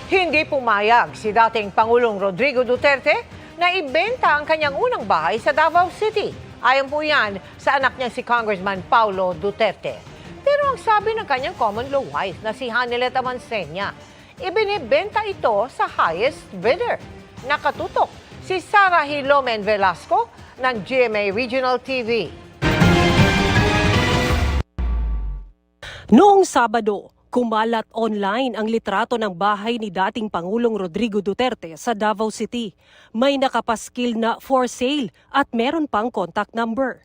Hindi pumayag si dating Pangulong Rodrigo Duterte na ibenta ang kanyang unang bahay sa Davao City. Ayon po yan sa anak niya si Congressman Paulo Duterte. Pero ang sabi ng kanyang common law wife na si Hanilet Avancenia, ibinibenta ito sa highest bidder. Nakatutok si Sara Hilomen Velasco ng GMA Regional TV. Noong Sabado, kumalat online ang litrato ng bahay ni dating Pangulong Rodrigo Duterte sa Davao City. May nakapaskil na for sale at meron pang contact number.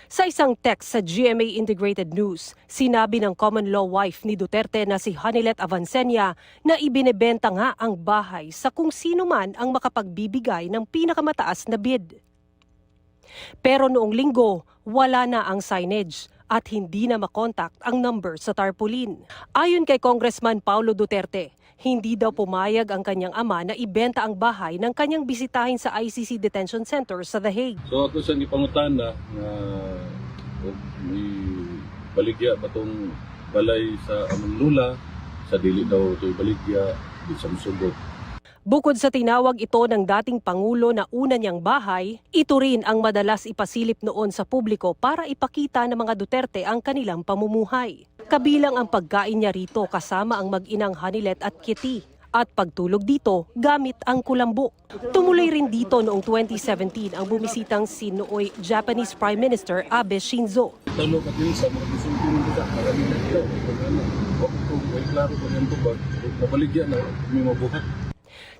Sa isang text sa GMA Integrated News, sinabi ng common law wife ni Duterte na si Hanilet Avancenia na ibinebenta nga ang bahay sa kung sino man ang makapagbibigay ng pinakamataas na bid. Pero noong linggo, wala na ang signage at hindi na makontakt ang number sa tarpaulin. Ayon kay Congressman Paulo Duterte, hindi daw pumayag ang kanyang ama na ibenta ang bahay ng kanyang bisitahin sa ICC Detention Center sa The Hague. So ako sa ipangutana na may baligya ba itong balay sa among lula, sa dili daw ito'y baligya, di sa musugot. Bukod sa tinawag ito ng dating Pangulo na una niyang bahay, ito rin ang madalas ipasilip noon sa publiko para ipakita ng mga Duterte ang kanilang pamumuhay. Kabilang ang pagkain niya rito kasama ang mag-inang Hanilet at Kitty at pagtulog dito gamit ang kulambo. Tumuloy rin dito noong 2017 ang bumisitang si nooy Japanese Prime Minister Abe Shinzo. Talo ka din sa mga disumpin ko sa karami na ito. Kung may klaro ko niyang tubag, nabaligya na, may mabuhat.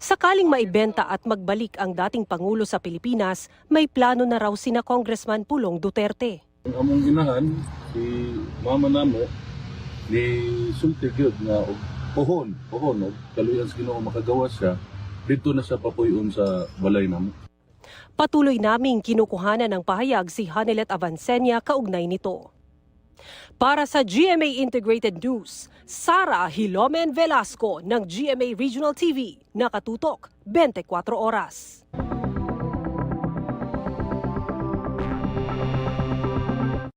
Sakaling maibenta at magbalik ang dating Pangulo sa Pilipinas, may plano na raw sina Congressman Pulong Duterte. Ang among inahan, si mama namo, ni sulti gyud nga og pohon, og kaluyan sa Ginoo makagawa siya, dito na siya papuyon sa balay namo. Patuloy naming kinukuhanan ng pahayag si Hanilet Avancenia kaugnay nito. Para sa GMA Integrated News, Sara Hilomen Velasco ng GMA Regional TV, nakatutok 24 oras.